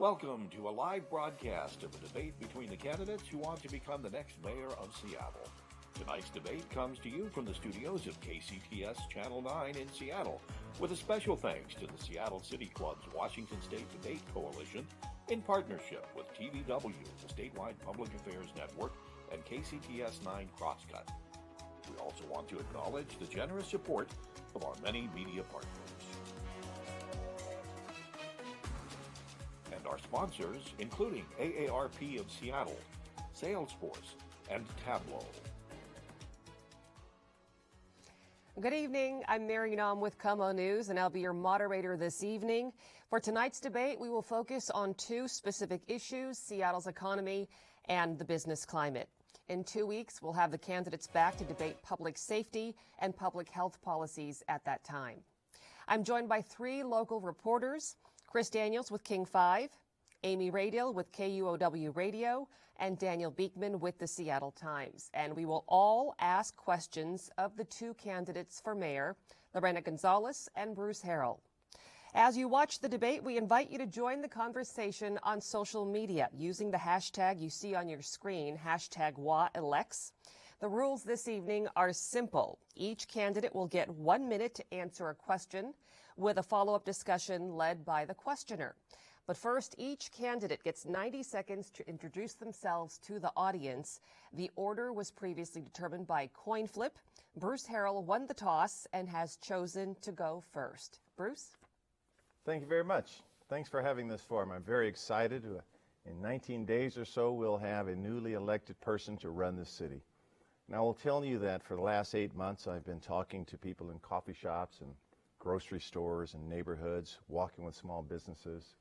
Welcome to a live broadcast of a debate between the candidates who want to become the next mayor of Seattle. Tonight's debate comes to you from the studios of KCTS Channel 9 in Seattle, with a special thanks to the Seattle City Club's Washington State Debate Coalition in partnership with TVW, the statewide public affairs network, and KCTS 9 Crosscut. We also want to acknowledge the generous support of our many media partners. And our sponsors, including AARP of Seattle, Salesforce, and Tableau. Good evening. I'm Mary Nam with KOMO News, and I'll be your moderator this evening. For tonight's debate, we will focus on two specific issues: Seattle's economy and the business climate. In 2 weeks, we'll have the candidates back to debate public safety and public health policies at that time. I'm joined by three local reporters: Chris Daniels with King 5, Amy Radale with KUOW Radio, and Daniel Beekman with the Seattle Times. And we will all ask questions of the two candidates for mayor, Lorena González and Bruce Harrell. As you watch the debate, we invite you to join the conversation on social media using the hashtag you see on your screen, hashtag WAElects. The rules this evening are simple. Each candidate will get 1 minute to answer a question, with a follow-up discussion led by the questioner. But first, each candidate gets 90 seconds to introduce themselves to the audience. The order was previously determined by coin flip. Bruce Harrell won the toss and has chosen to go first. Bruce? Thank you very much. Thanks for having this forum. I'm very excited. In 19 days or so, we'll have a newly elected person to run this city. And I will tell you that for the last 8 months, I've been talking to people in coffee shops and grocery stores and neighborhoods, walking with small businesses.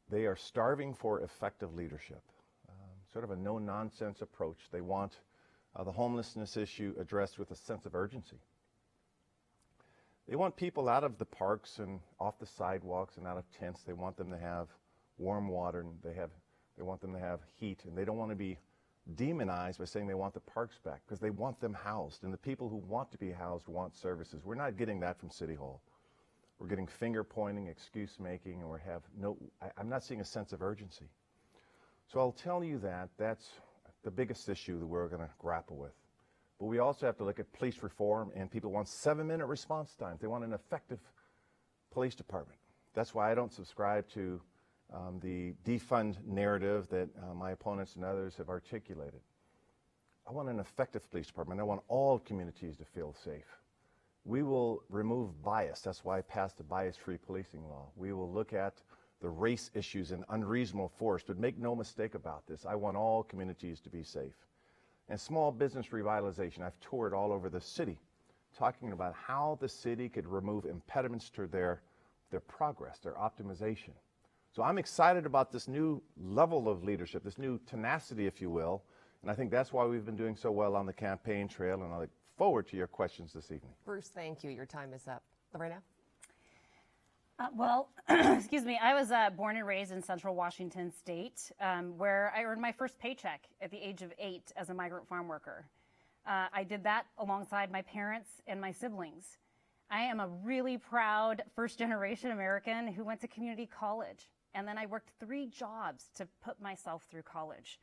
They are starving for effective leadership, sort of a no-nonsense approach. They want the homelessness issue addressed with a sense of urgency. They want people out of the parks and off the sidewalks and out of tents. They want them to have warm water, and they want them to have heat, and they don't want to be demonized by saying they want the parks back, because they want them housed, and the people who want to be housed want services. We're not getting that from City Hall. We're getting finger pointing, excuse making, and I'm not seeing a sense of urgency. So I'll tell you that that's the biggest issue that we're going to grapple with. But we also have to look at police reform, and people want 7-minute response times. They want an effective police department. That's why I don't subscribe to the defund narrative that my opponents and others have articulated. I want an effective police department. I want all communities to feel safe. We will remove bias. That's why I passed the bias-free policing law. We will look at the race issues and unreasonable force, but make no mistake about this. I want all communities to be safe. And small business revitalization. I've toured all over the city talking about how the city could remove impediments to their progress, their optimization. So I'm excited about this new level of leadership, this new tenacity, if you will, and I think that's why we've been doing so well on the campaign trail, and I look forward to your questions this evening. Bruce, thank you. Your time is up. Lorena? Excuse me, I was born and raised in Central Washington State, where I earned my first paycheck at the age of 8 as a migrant farm worker. I did that alongside my parents and my siblings. I am a really proud first-generation American who went to community college, and then I worked 3 jobs to put myself through college.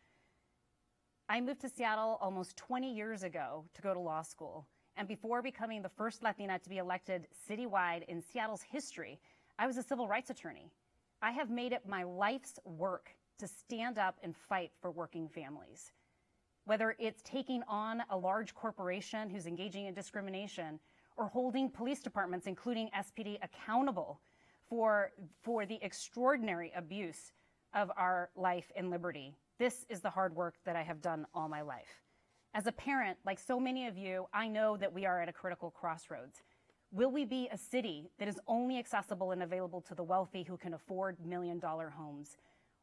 I moved to Seattle almost 20 years ago to go to law school, and before becoming the first Latina to be elected citywide in Seattle's history, I was a civil rights attorney. I have made it my life's work to stand up and fight for working families. Whether it's taking on a large corporation who's engaging in discrimination, or holding police departments, including SPD, accountable for the extraordinary abuse of our life and liberty. This is the hard work that I have done all my life. As a parent, like so many of you, I know that we are at a critical crossroads. Will we be a city that is only accessible and available to the wealthy who can afford million-dollar homes?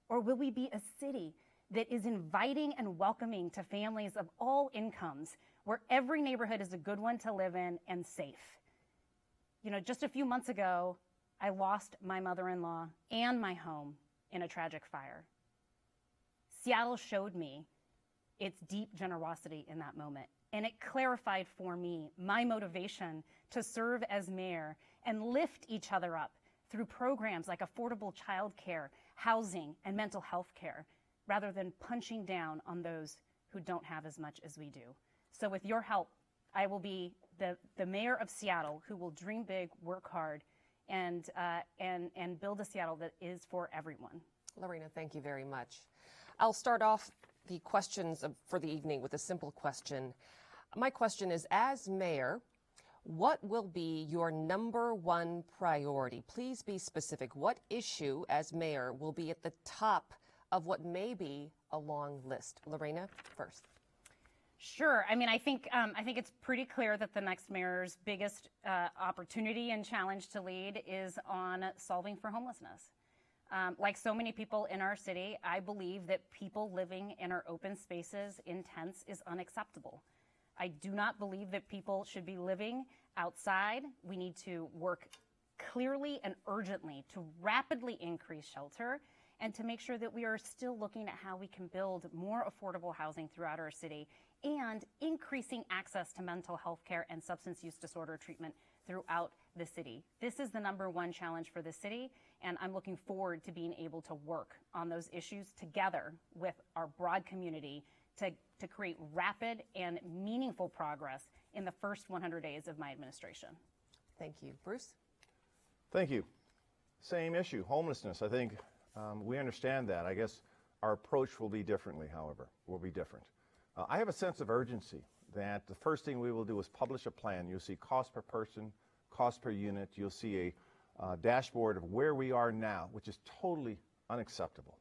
Or will we be a city that is inviting and welcoming to families of all incomes, where every neighborhood is a good one to live in and safe? You know, just a few months ago, I lost my mother-in-law and my home in a tragic fire. Seattle showed me its deep generosity in that moment. And it clarified for me my motivation to serve as mayor and lift each other up through programs like affordable childcare, housing, and mental health care, rather than punching down on those who don't have as much as we do. So with your help, I will be the mayor of Seattle who will dream big, work hard, and build a Seattle that is for everyone. Lorena, thank you very much. I'll start off the questions for the evening with a simple question. My question is, as mayor, what will be your number one priority? Please be specific. What issue as mayor will be at the top of what may be a long list? Lorena, first. Sure. I mean, I think it's pretty clear that the next mayor's biggest opportunity and challenge to lead is on solving for homelessness. Like so many people in our city, I believe that people living in our open spaces in tents is unacceptable. I do not believe that people should be living outside. We need to work clearly and urgently to rapidly increase shelter and to make sure that we are still looking at how we can build more affordable housing throughout our city and increasing access to mental health care and substance use disorder treatment throughout the city. This is the number one challenge for the city, and I'm looking forward to being able to work on those issues together with our broad community to create rapid and meaningful progress in the first 100 days of my administration. Thank you. Bruce? Thank you. Same issue, homelessness. I think we understand that. I guess our approach will be differently, however, will be different. I have a sense of urgency that the first thing we will do is publish a plan. You'll see cost per person, cost per unit. You'll see a dashboard of where we are now, which is totally unacceptable.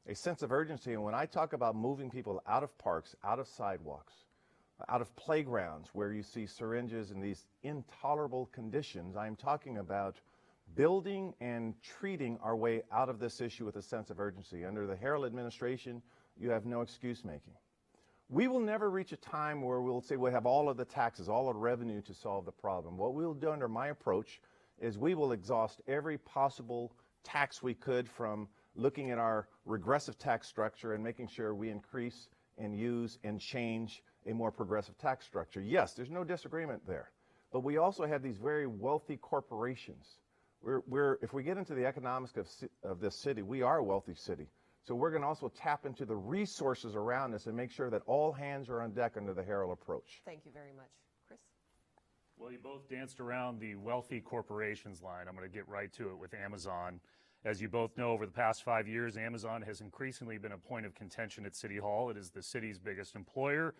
A sense of urgency, and when I talk about moving people out of parks, out of sidewalks, out of playgrounds where you see syringes and these intolerable conditions, I'm talking about building and treating our way out of this issue with a sense of urgency. Under the Harrell administration, you have no excuse making. We will never reach a time where we'll say we'll have all of the taxes, all of the revenue to solve the problem. What we'll do under my approach is we will exhaust every possible tax we could, from looking at our regressive tax structure and making sure we increase and use and change a more progressive tax structure. Yes, there's no disagreement there. But we also have these very wealthy corporations. If we get into the economics of this city, we are a wealthy city. So we're going to also tap into the resources around us and make sure that all hands are on deck under the Harrell approach. Thank you very much. Chris? Well, you both danced around the wealthy corporations line. I'm going to get right to it with Amazon. As you both know, over the past 5 years, Amazon has increasingly been a point of contention at City Hall. It is the city's biggest employer.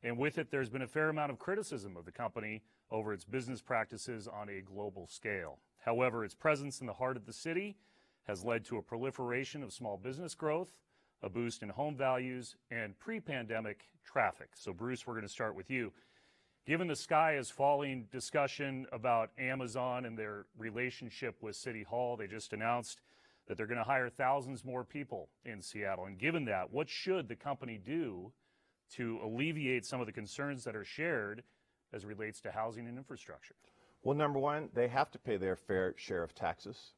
And with it, there's been a fair amount of criticism of the company over its business practices on a global scale. However, its presence in the heart of the city has led to a proliferation of small business growth, a boost in home values, and pre-pandemic traffic. So, Bruce, we're going to start with you. Given the sky is falling discussion about Amazon and their relationship with City Hall, they just announced that they're going to hire thousands more people in Seattle. And given that, what should the company do to alleviate some of the concerns that are shared as it relates to housing and infrastructure? Well, number one, they have to pay their fair share of taxes,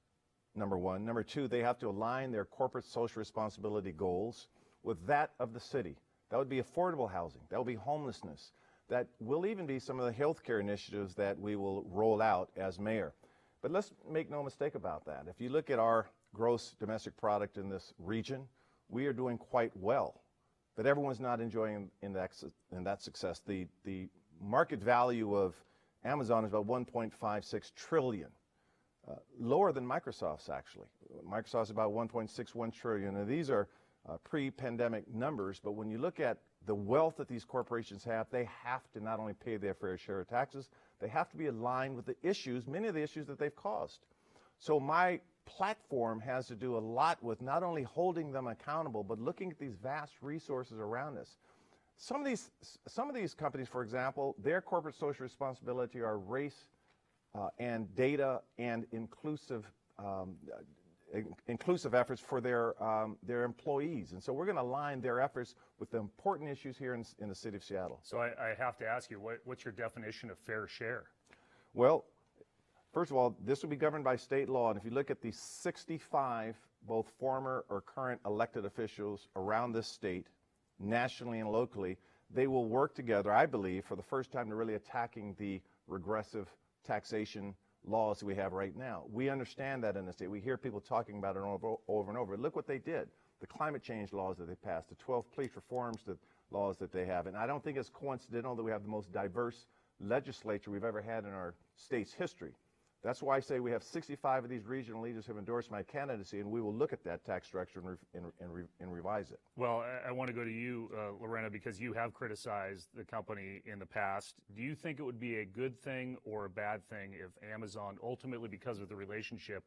number one. Number two, they have to align their corporate social responsibility goals with that of the city. That would be affordable housing. That would be homelessness. That will even be some of the healthcare initiatives that we will roll out as mayor. But let's make no mistake about that. If you look at our gross domestic product in this region, we are doing quite well. But everyone's not enjoying in that success. The market value of Amazon is about $1.56 trillion, lower than Microsoft's actually. Microsoft's about $1.61 trillion. And these are pre-pandemic numbers, but when you look at the wealth that these corporations have, they have to not only pay their fair share of taxes, they have to be aligned with the issues, many of the issues that they've caused. So my platform has to do a lot with not only holding them accountable, but looking at these vast resources around us. Some of these companies, for example, their corporate social responsibility are race and data and inclusive efforts for their employees. And so we're going to align their efforts with the important issues here in the city of Seattle. So I have to ask you, what's your definition of fair share? Well, first of all, this will be governed by state law. And if you look at the 65, both former or current elected officials around this state, nationally and locally, they will work together, I believe, for the first time to really attacking the regressive taxation laws that we have right now. We understand that in the state. We hear people talking about it over and over. Look what they did. The climate change laws that they passed, the 12 police reforms laws that they have. And I don't think it's coincidental that we have the most diverse legislature we've ever had in our state's history. That's why I say we have 65 of these regional leaders who have endorsed my candidacy, and we will look at that tax structure and revise it. Well, I want to go to you, Lorena, because you have criticized the company in the past. Do you think it would be a good thing or a bad thing if Amazon ultimately, because of the relationship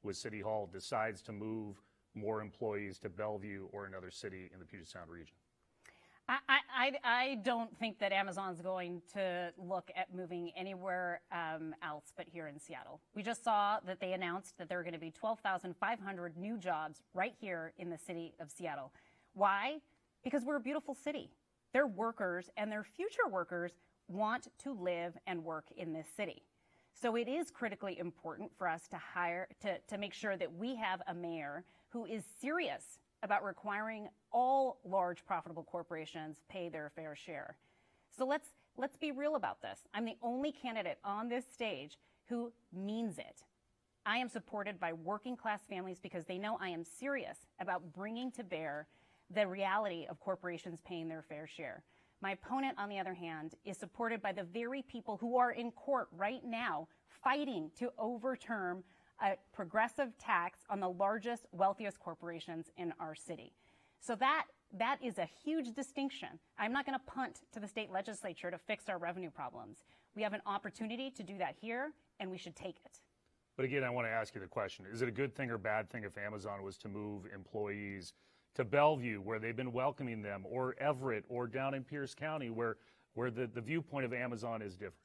with City Hall, decides to move more employees to Bellevue or another city in the Puget Sound region? I don't think that Amazon's going to look at moving anywhere else but here in Seattle. We just saw that they announced that there are going to be 12,500 new jobs right here in the city of Seattle. Why? Because we're a beautiful city. Their workers and their future workers want to live and work in this city. So it is critically important for us to make sure that we have a mayor who is serious about requiring all large profitable corporations pay their fair share. So let's be real about this. I'm the only candidate on this stage who means it. I am supported by working class families because they know I am serious about bringing to bear the reality of corporations paying their fair share. My opponent, on the other hand, is supported by the very people who are in court right now fighting to overturn a progressive tax on the largest, wealthiest corporations in our city. So that is a huge distinction. I'm not going to punt to the state legislature to fix our revenue problems. We have an opportunity to do that here, and we should take it. But again, I want to ask you the question. Is it a good thing or bad thing if Amazon was to move employees to Bellevue, where they've been welcoming them, or Everett, or down in Pierce County, where the viewpoint of Amazon is different?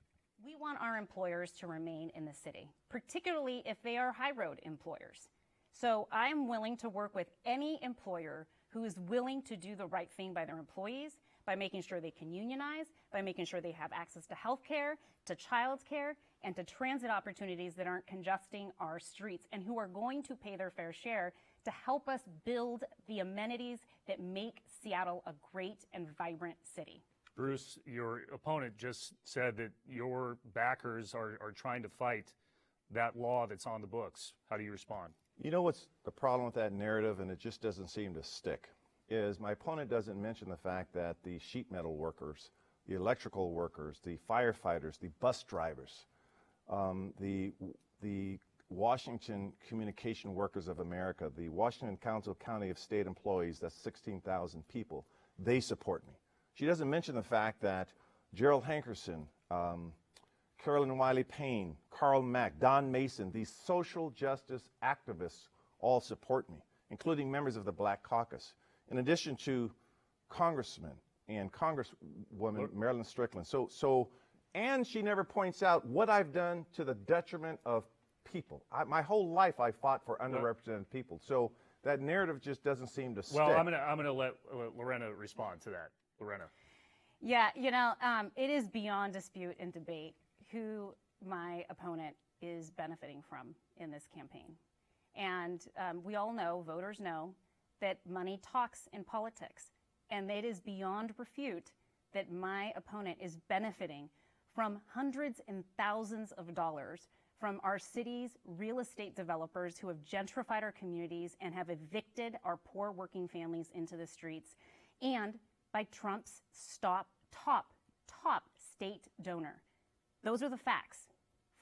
We want our employers to remain in the city, particularly if they are high road employers. So I'm willing to work with any employer who is willing to do the right thing by their employees, by making sure they can unionize, by making sure they have access to health care, to child care, and to transit opportunities that aren't congesting our streets, and who are going to pay their fair share to help us build the amenities that make Seattle a great and vibrant city. Bruce, your opponent just said that your backers are trying to fight that law that's on the books. How do you respond? You know what's the problem with that narrative, and it just doesn't seem to stick, is my opponent doesn't mention the fact that the sheet metal workers, the electrical workers, the firefighters, the bus drivers, the Washington Communication Workers of America, the Washington Council County of State Employees, that's 16,000 people, they support me. She doesn't mention the fact that Gerald Hankerson, Carolyn Wiley Payne, Carl Mack, Don Mason, these social justice activists all support me, including members of the Black Caucus, in addition to congressmen and Congresswoman Marilyn Strickland. And she never points out what I've done to the detriment of people. My whole life I fought for underrepresented people. So that narrative just doesn't seem to stick. Well, I'm gonna let Lorena respond to that. Lorena. Yeah, it is beyond dispute and debate who my opponent is benefiting from in this campaign. And we all know, voters know, that money talks in politics. And it is beyond refute that my opponent is benefiting from hundreds and thousands of dollars from our city's real estate developers who have gentrified our communities and have evicted our poor working families into the streets, and by Trump's top state donor. Those are the facts.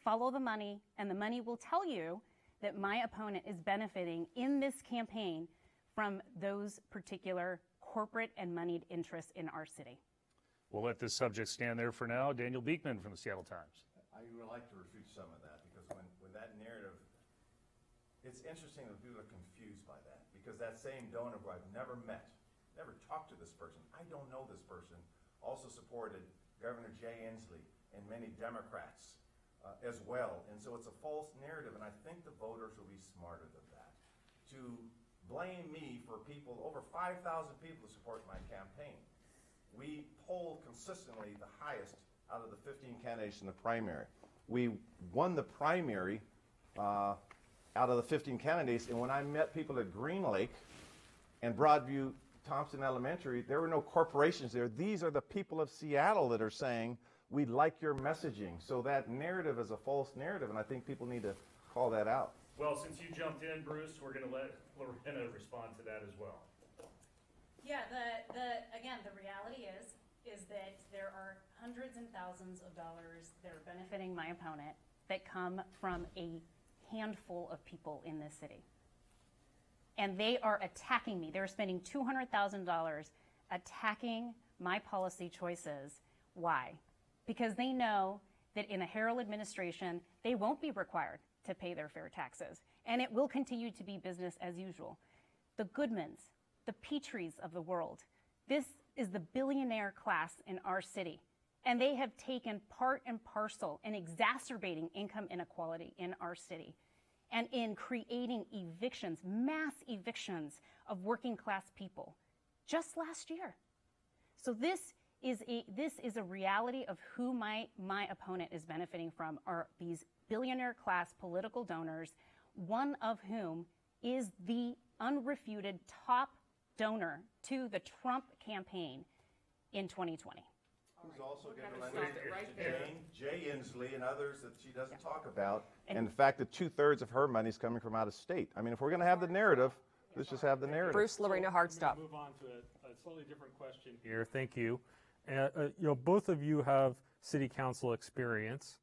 Follow the money, and the money will tell you that my opponent is benefiting in this campaign from those particular corporate and moneyed interests in our city. We'll let this subject stand there for now. Daniel Beekman from the Seattle Times. I would like to refute some of that, because when that narrative, it's interesting that people are confused by that, because that same donor who I've never met, never talked to this person, I don't know this person, also supported Governor Jay Inslee and many Democrats as well. And so it's a false narrative, and I think the voters will be smarter than that. To blame me for people, over 5,000 people to support my campaign. We polled consistently the highest out of the 15 candidates in the primary. We won the primary out of the 15 candidates, and when I met people at Green Lake and Broadview Thompson Elementary, there were no corporations there. These are the people of Seattle that are saying, we like your messaging. So that narrative is a false narrative, and I think people need to call that out. Well, since you jumped in, Bruce, we're going to let Lorena respond to that as well. Yeah, again, the reality is that there are hundreds and thousands of dollars that are benefiting my opponent that come from a handful of people in this city. And they are attacking me. They're spending $200,000 attacking my policy choices. Why? Because they know that in the Harrell administration, they won't be required to pay their fair taxes. And it will continue to be business as usual. The Goodmans, the Petries of the world, this is the billionaire class in our city. And they have taken part and parcel in exacerbating income inequality in our city and in creating evictions, mass evictions of working class people just last year. So this is a reality of who my opponent is benefiting from, are these billionaire class political donors, one of whom is the unrefuted top donor to the Trump campaign in 2020. Who's also getting money? Jay Inslee and others that she doesn't talk about. And the fact that 2/3 of her money is coming from out of state. I mean, if we're going to have the narrative, let's just have the narrative. Bruce, Lorena, hard stop. Move on to a slightly different question here. Thank you. Both of you have city council experience.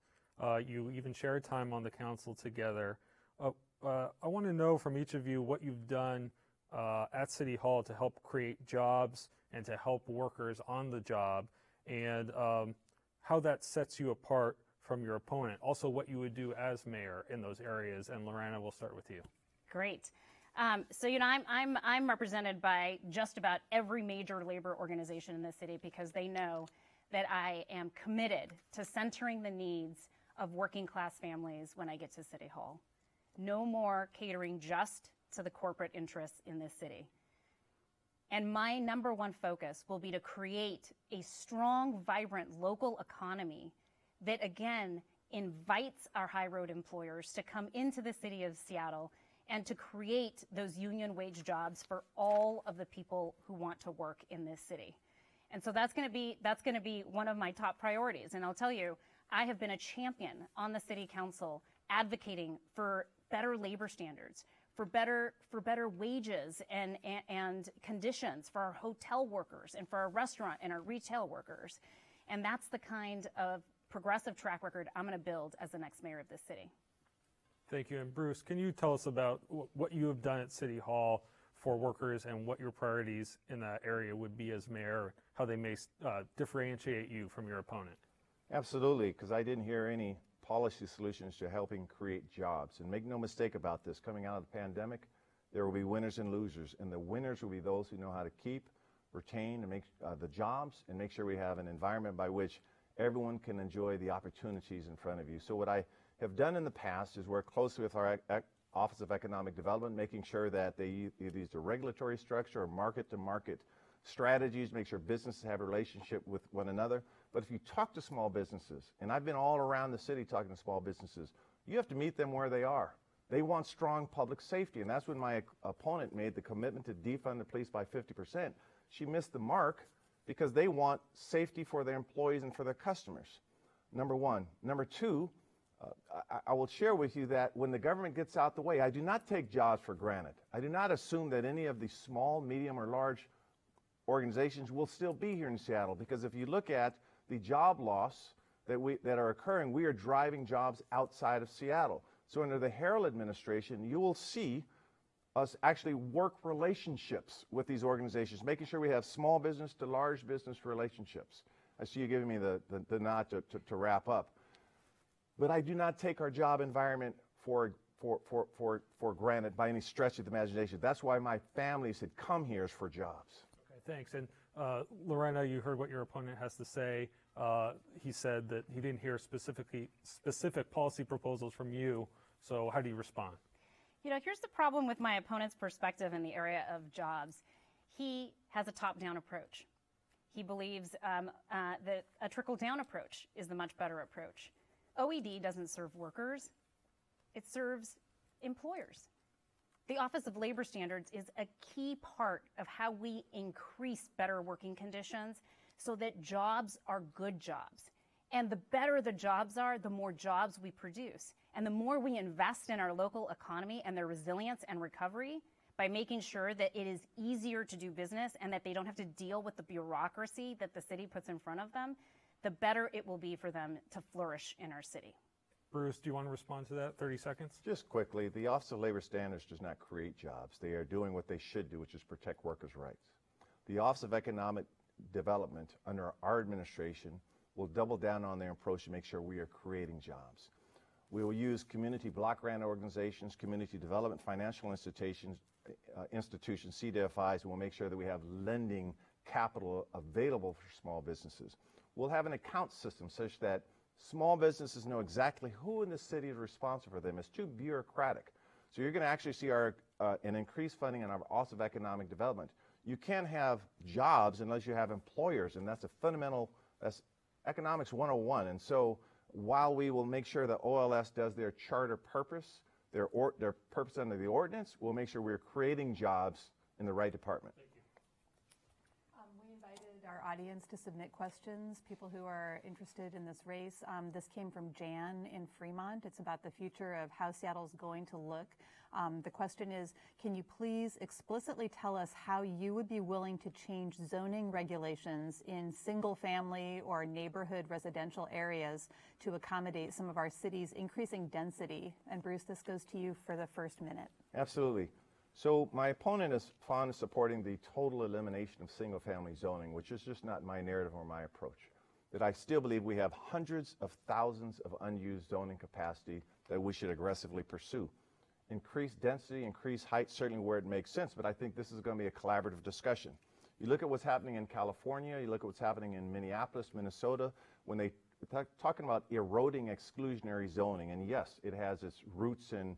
You even shared time on the council together. I want to know from each of you what you've done at City Hall to help create jobs and to help workers on the job, and how that sets you apart from your opponent. Also, what you would do as mayor in those areas. And Lorena, we'll start with you. Great. So I'm represented by just about every major labor organization in the city because they know that I am committed to centering the needs of working class families when I get to City Hall. No more catering just to the corporate interests in this city. And my number one focus will be to create a strong, vibrant local economy that, again, invites our high road employers to come into the city of Seattle and to create those union wage jobs for all of the people who want to work in this city. And so that's going to be one of my top priorities. And I'll tell you, I have been a champion on the city council advocating for better labor standards, for better wages and conditions for our hotel workers and for our restaurant and our retail workers. And that's the kind of progressive track record I'm going to build as the next mayor of this city. Thank you. And Bruce, can you tell us about what you have done at City Hall for workers and what your priorities in that area would be as mayor, how they may differentiate you from your opponent? Absolutely, because I didn't hear any policy solutions to helping create jobs. And make no mistake about this, coming out of the pandemic, there will be winners and losers. And the winners will be those who know how to keep, retain, and make the jobs, and make sure we have an environment by which everyone can enjoy the opportunities in front of you. So what I have done in the past is work closely with our Office of Economic Development, making sure that they either use a regulatory structure or market-to-market strategies, make sure businesses have a relationship with one another. But if you talk to small businesses, and I've been all around the city talking to small businesses, you have to meet them where they are. They want strong public safety, and that's when my opponent made the commitment to defund the police by 50%. She missed the mark because they want safety for their employees and for their customers, number one. Number two, I will share with you that when the government gets out the way, I do not take jobs for granted. I do not assume that any of the small, medium, or large organizations will still be here in Seattle, because if you look at the job loss that are occurring, we are driving jobs outside of Seattle. So under the Harrell administration, you will see us actually work relationships with these organizations, making sure we have small business to large business relationships. I see you giving me the nod to wrap up. But I do not take our job environment for granted by any stretch of the imagination. That's why my family said, come here for jobs. Okay, thanks. And Lorena, you heard what your opponent has to say. He said that he didn't hear specific policy proposals from you. So how do you respond? You know, here's the problem with my opponent's perspective in the area of jobs. He has a top-down approach. He believes that a trickle-down approach is the much better approach. OED doesn't serve workers, it serves employers. The Office of Labor Standards is a key part of how we increase better working conditions so that jobs are good jobs. And the better the jobs are, the more jobs we produce. And the more we invest in our local economy and their resilience and recovery by making sure that it is easier to do business and that they don't have to deal with the bureaucracy that the city puts in front of them, the better it will be for them to flourish in our city. Bruce, do you want to respond to that? 30 seconds. Just quickly, the Office of Labor Standards does not create jobs. They are doing what they should do, which is protect workers' rights. The Office of Economic Development under our administration will double down on their approach to make sure we are creating jobs. We will use community block grant organizations, community development financial institutions, CDFIs, and we'll make sure that we have lending capital available for small businesses. We'll have an account system such that small businesses know exactly who in the city is responsible for them. It's too bureaucratic. So you're going to actually see an increased funding in our Office of Economic Development. You can't have jobs unless you have employers, and that's that's Economics 101. And so while we will make sure that OLS does their charter purpose, their purpose under the ordinance, we'll make sure we're creating jobs in the right department. Thank you. We invited our audience to submit questions, people who are interested in this race. This came from Jan in Fremont. It's about the future of how Seattle's going to look. The question is, can you please explicitly tell us how you would be willing to change zoning regulations in single-family or neighborhood residential areas to accommodate some of our city's increasing density? And Bruce, this goes to you for the first minute. Absolutely. So my opponent is fond of supporting the total elimination of single-family zoning, which is just not my narrative or my approach. That I still believe we have hundreds of thousands of unused zoning capacity that we should aggressively pursue. Increase density, increase height, certainly where it makes sense, but I think this is going to be a collaborative discussion. You look at what's happening in California, you look at what's happening in Minneapolis, Minnesota, when they talking about eroding exclusionary zoning, and yes, it has its roots in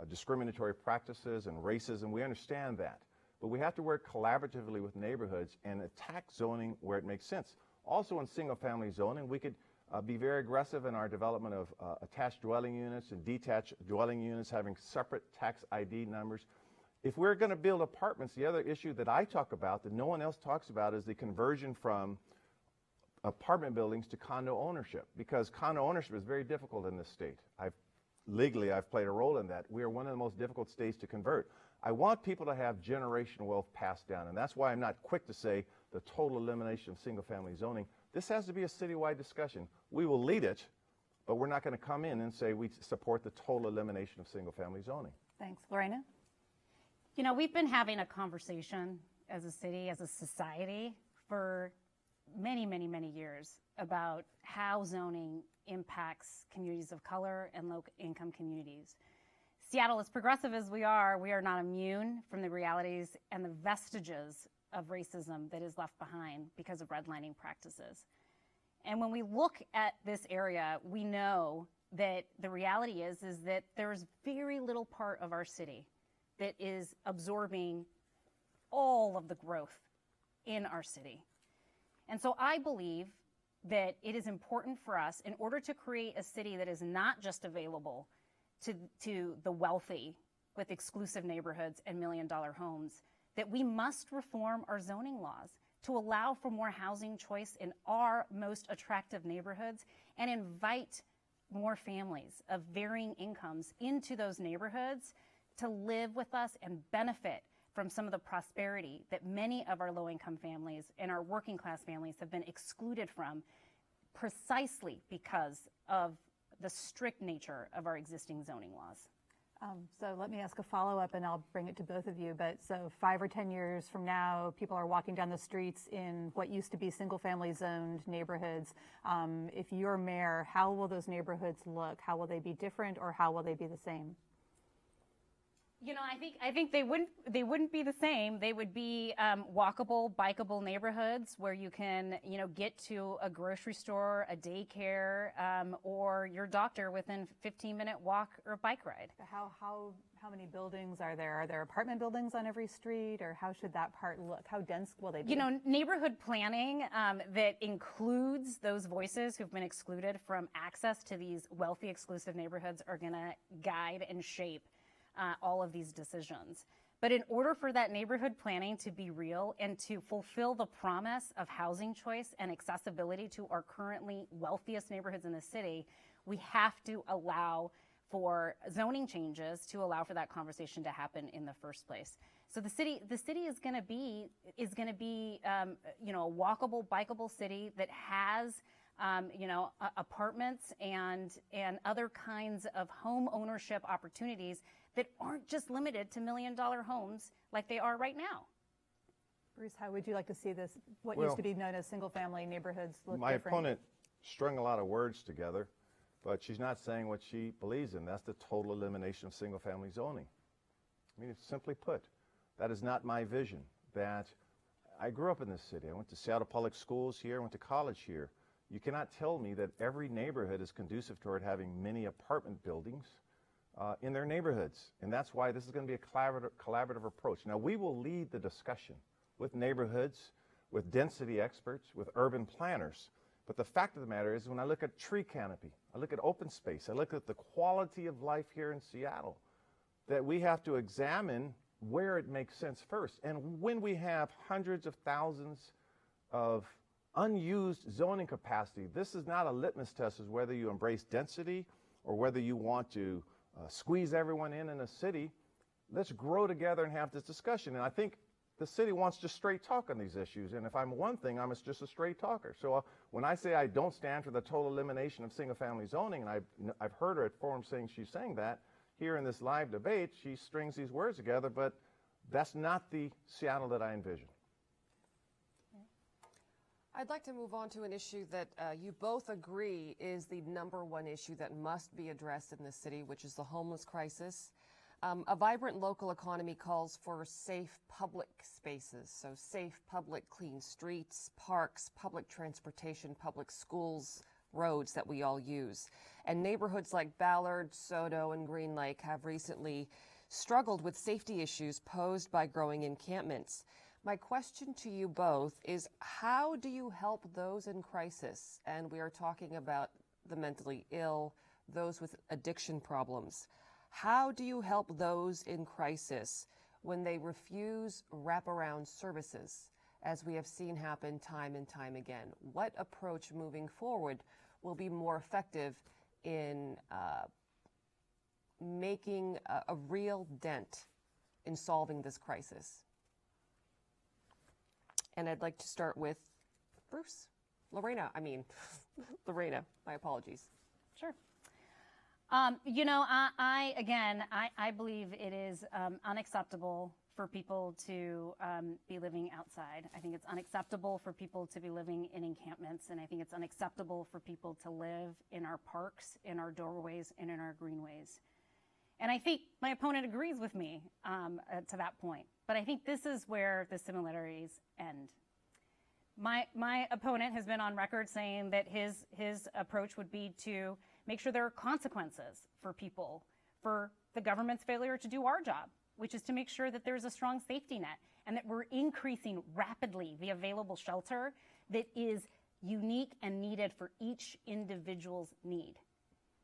discriminatory practices and racism. We understand that, but we have to work collaboratively with neighborhoods and attack zoning where it makes sense. Also in single-family zoning, we could be very aggressive in our development of attached dwelling units and detached dwelling units having separate tax ID numbers. If we're going to build apartments, the other issue that I talk about that no one else talks about is the conversion from apartment buildings to condo ownership, because condo ownership is very difficult in this state. Legally, I've played a role in that. We are one of the most difficult states to convert. I want people to have generational wealth passed down, and that's why I'm not quick to say the total elimination of single-family zoning. This has to be a citywide discussion. We will lead it, but we're not going to come in and say we support the total elimination of single-family zoning. Thanks. Lorena? You know, we've been having a conversation as a city, as a society, for many, many, many years about how zoning impacts communities of color and low-income communities. Seattle, as progressive as we are not immune from the realities and the vestiges of racism that is left behind because of redlining practices. And when we look at this area, we know that the reality is that there's very little part of our city that is absorbing all of the growth in our city. And so I believe that it is important for us, in order to create a city that is not just available to the wealthy with exclusive neighborhoods and million-dollar homes, that we must reform our zoning laws to allow for more housing choice in our most attractive neighborhoods and invite more families of varying incomes into those neighborhoods to live with us and benefit from some of the prosperity that many of our low-income families and our working-class families have been excluded from, precisely because of the strict nature of our existing zoning laws. So let me ask a follow-up, and I'll bring it to both of you. But so 5 or 10 years from now, people are walking down the streets in what used to be single-family zoned neighborhoods. If you're mayor, how will those neighborhoods look? How will they be different, or how will they be the same? You know, I think they wouldn't be the same. They would be walkable, bikeable neighborhoods where you can, you know, get to a grocery store, a daycare, or your doctor within a 15-minute walk or bike ride. How many buildings are there? Are there apartment buildings on every street, or how should that part look? How dense will they be? You know, neighborhood planning that includes those voices who've been excluded from access to these wealthy, exclusive neighborhoods are going to guide and shape all of these decisions. But in order for that neighborhood planning to be real and to fulfill the promise of housing choice and accessibility to our currently wealthiest neighborhoods in the city, we have to allow for zoning changes to allow for that conversation to happen in the first place. So the city is going to be you know, a walkable, bikeable city that has you know, apartments and other kinds of home ownership opportunities that aren't just limited to $1 million homes like they are right now. Bruce, how would you like to see this, what Well, used to be known as single-family neighborhoods, look My different? opponent strung a lot of words together, but she's not saying what she believes in. That's the total elimination of single-family zoning. I mean, it's simply put, that is not my vision. That I grew up in this city. I went to Seattle Public Schools here, I went to college here. You cannot tell me that every neighborhood is conducive toward having many apartment buildings in their neighborhoods. And that's why this is going to be a collaborative approach. Now, we will lead the discussion with neighborhoods, with density experts, with urban planners. But the fact of the matter is, when I look at tree canopy, I look at open space, I look at the quality of life here in Seattle, that we have to examine where it makes sense first. And when we have hundreds of thousands of unused zoning capacity, this is not a litmus test as whether you embrace density or whether you want to squeeze everyone in a city. Let's grow together and have this discussion. And I think the city wants just straight talk on these issues. And if I'm one thing, I'm just a straight talker. So when I say I don't stand for the total elimination of single-family zoning, and I've heard her at forums saying she's saying that, here in this live debate, she strings these words together, but that's not the Seattle that I envision. I'd like to move on to an issue that you both agree is the #1 issue that must be addressed in this city, which is the homeless crisis. A vibrant local economy calls for safe public spaces, so safe public clean streets, parks, public transportation, public schools, roads that we all use. And neighborhoods like Ballard, Soto, and Green Lake have recently struggled with safety issues posed by growing encampments. My question to you both is, how do you help those in crisis? And we are talking about the mentally ill, those with addiction problems. How do you help those in crisis when they refuse wraparound services, as we have seen happen time and time again? What approach moving forward will be more effective in making a real dent in solving this crisis? And I'd like to start with Bruce. Lorena, my apologies. Sure. You know, I believe it is unacceptable for people to be living outside. I think it's unacceptable for people to be living in encampments, and I think it's unacceptable for people to live in our parks, in our doorways, and in our greenways. And I think my opponent agrees with me to that point. But I think this is where the similarities end. My opponent has been on record saying that his approach would be to make sure there are consequences for people for the government's failure to do our job, which is to make sure that there's a strong safety net and that we're increasing rapidly the available shelter that is unique and needed for each individual's need.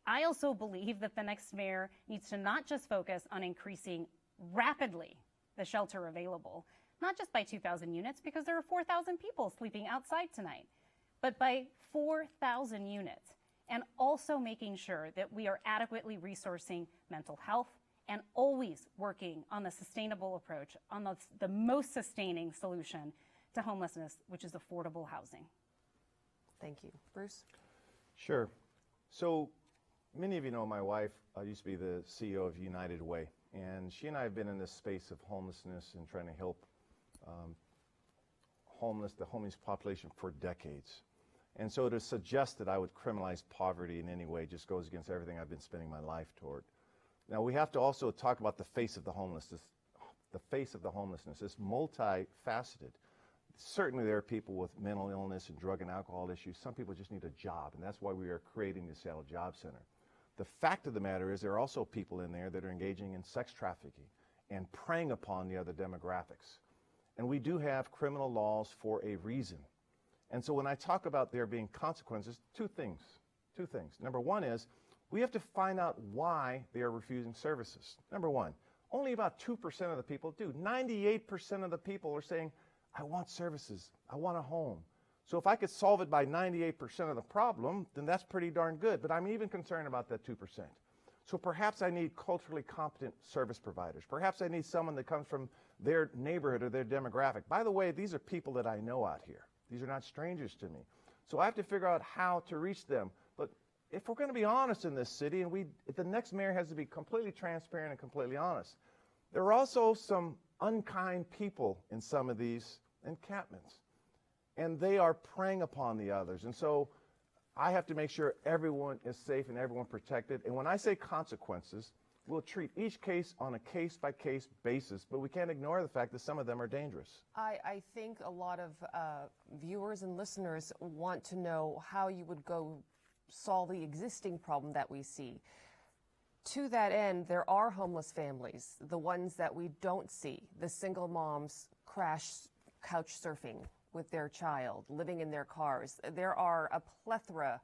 I also believe that the next mayor needs to not just focus on increasing rapidly the shelter available, not just by 2,000 units, because there are 4,000 people sleeping outside tonight, but by 4,000 units, and also making sure that we are adequately resourcing mental health and always working on the sustainable approach, on the most sustaining solution to homelessness, which is affordable housing. Thank you. Bruce? Sure. So many of you know my wife used to be the CEO of United Way, and she and I have been in this space of homelessness and trying to help the homeless population for decades. And so to suggest that I would criminalize poverty in any way just goes against everything I've been spending my life toward. Now, we have to also talk about the face of the homelessness. The face of the homelessness is multifaceted. Certainly there are people with mental illness and drug and alcohol issues. Some people just need a job, and that's why we are creating the Seattle Job Center. The fact of the matter is there are also people in there that are engaging in sex trafficking and preying upon the other demographics. And we do have criminal laws for a reason. And so when I talk about there being consequences, two things. Number one is we have to find out why they are refusing services. Number one, Only about 2% of the people do. 98% of the people are saying, I want services, I want a home. So if I could solve it by 98% of the problem, then that's pretty darn good. But I'm even concerned about that 2%. So perhaps I need culturally competent service providers. Perhaps I need someone that comes from their neighborhood or their demographic. By the way, these are people that I know out here. These are not strangers to me. So I have to figure out how to reach them. But if we're going to be honest in this city, and the next mayor has to be completely transparent and completely honest, there are also some unkind people in some of these encampments. And they are preying upon the others. And so I have to make sure everyone is safe and everyone protected. And when I say consequences, we'll treat each case on a case-by-case basis, but we can't ignore the fact that some of them are dangerous. I think a lot of viewers and listeners want to know how you would go solve the existing problem that we see. To that end, there are homeless families, the ones that we don't see, the single moms couch surfing with their child, living in their cars. There are a plethora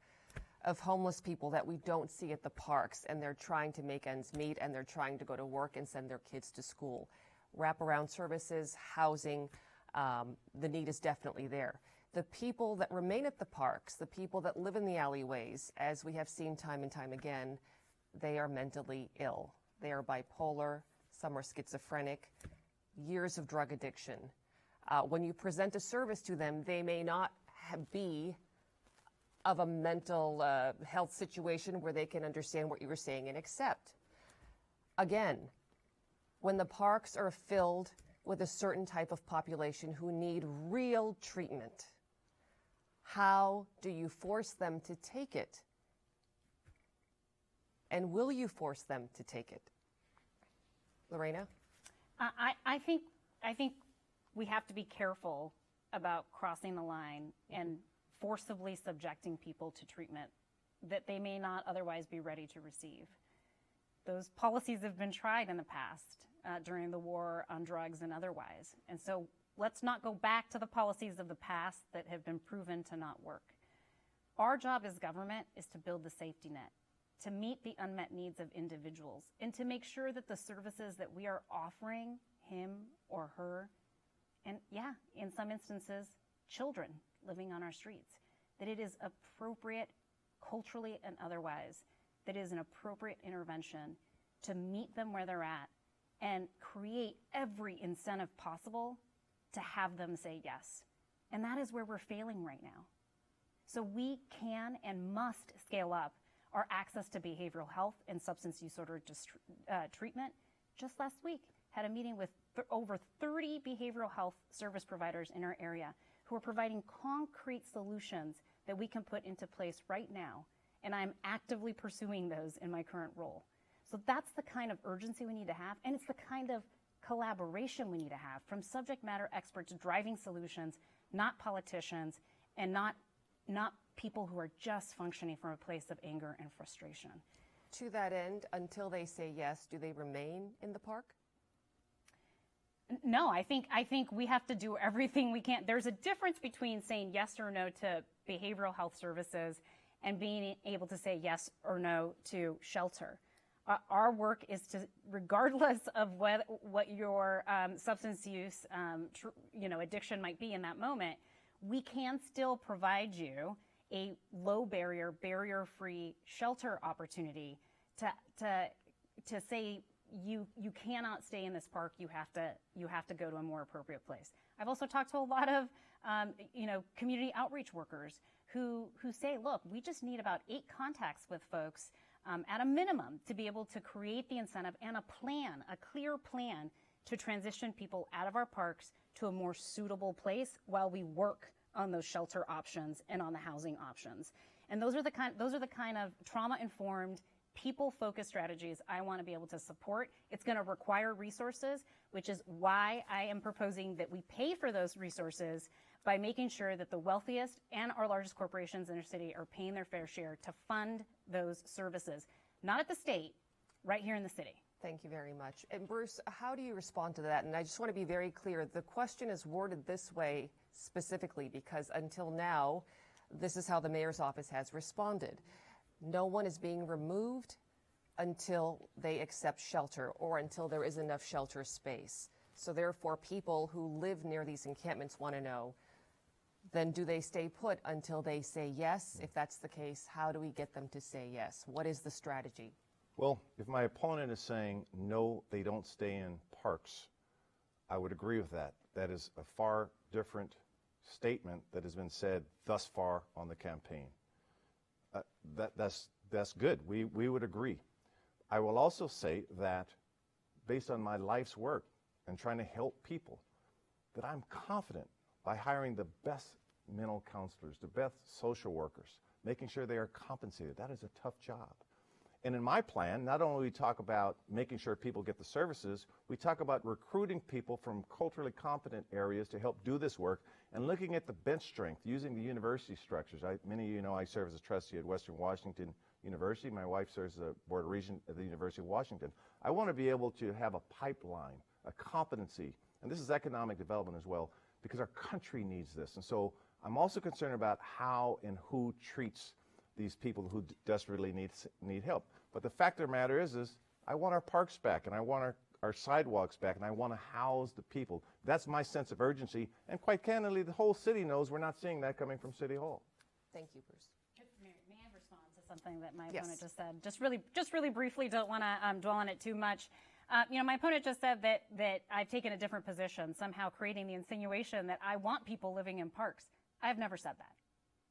of homeless people that we don't see at the parks, and they're trying to make ends meet, and they're trying to go to work and send their kids to school. Wraparound services, housing, the need is definitely there. The people that remain at the parks, the people that live in the alleyways, as we have seen time and time again, they are mentally ill. They are bipolar, some are schizophrenic, years of drug addiction. When you present a service to them, they may not be of a mental health situation where they can understand what you were saying and accept. Again, when the parks are filled with a certain type of population who need real treatment, how do you force them to take it? And will you force them to take it? Lorena? I think we have to be careful about crossing the line and forcibly subjecting people to treatment that they may not otherwise be ready to receive. Those policies have been tried in the past during the war on drugs and otherwise. And so let's not go back to the policies of the past that have been proven to not work. Our job as government is to build the safety net, to meet the unmet needs of individuals, and to make sure that the services that we are offering him or her, and yeah, in some instances, children living on our streets, that it is appropriate culturally and otherwise, that it is an appropriate intervention to meet them where they're at and create every incentive possible to have them say yes. And that is where we're failing right now. So we can and must scale up our access to behavioral health and substance use disorder treatment. Just last week, had a meeting with over 30 behavioral health service providers in our area who are providing concrete solutions that we can put into place right now. And I'm actively pursuing those in my current role. So that's the kind of urgency we need to have, and it's the kind of collaboration we need to have from subject matter experts driving solutions, not politicians, and not people who are just functioning from a place of anger and frustration. To that end, until they say yes, do they remain in the park? No, I think we have to do everything we can. There's a difference between saying yes or no to behavioral health services and being able to say yes or no to shelter. Our work is to, regardless of what your substance use, addiction might be in that moment, we can still provide you a low barrier, barrier-free shelter opportunity to say you cannot stay in this park. You have to go to a more appropriate place. I've also talked to a lot of community outreach workers who say, look, we just need about 8 contacts with folks at a minimum to be able to create the incentive and a clear plan to transition people out of our parks to a more suitable place while we work on those shelter options and on the housing options. And those are the kind of trauma-informed, people-focused strategies I want to be able to support. It's going to require resources, which is why I am proposing that we pay for those resources by making sure that the wealthiest and our largest corporations in our city are paying their fair share to fund those services, not at the state, right here in the city. Thank you very much. And Bruce, how do you respond to that? And I just want to be very clear. The question is worded this way specifically because until now, this is how the mayor's office has responded. No one is being removed until they accept shelter or until there is enough shelter space. So therefore, people who live near these encampments want to know, then do they stay put until they say yes? If that's the case, how do we get them to say yes? What is the strategy? Well, if my opponent is saying, no, they don't stay in parks, I would agree with that. That is a far different statement that has been said thus far on the campaign. That's good. We would agree. I will also say that based on my life's work and trying to help people, that I'm confident by hiring the best mental counselors, the best social workers, making sure they are compensated. That is a tough job. And in my plan, not only we talk about making sure people get the services, we talk about recruiting people from culturally competent areas to help do this work and looking at the bench strength, using the university structures. Many of you know I serve as a trustee at Western Washington University. My wife serves as a board of regent at the University of Washington. I want to be able to have a pipeline, a competency, and this is economic development as well, because our country needs this. And so I'm also concerned about how and who treats these people who desperately need help. But the fact of the matter is I want our parks back, and I want our sidewalks back, and I want to house the people. That's my sense of urgency, and quite candidly, the whole city knows we're not seeing that coming from City Hall. Thank you, Bruce. May I respond to something that my Yes. opponent just said? Just really briefly, don't want to dwell on it too much. My opponent just said that I've taken a different position, somehow creating the insinuation that I want people living in parks. I've never said that.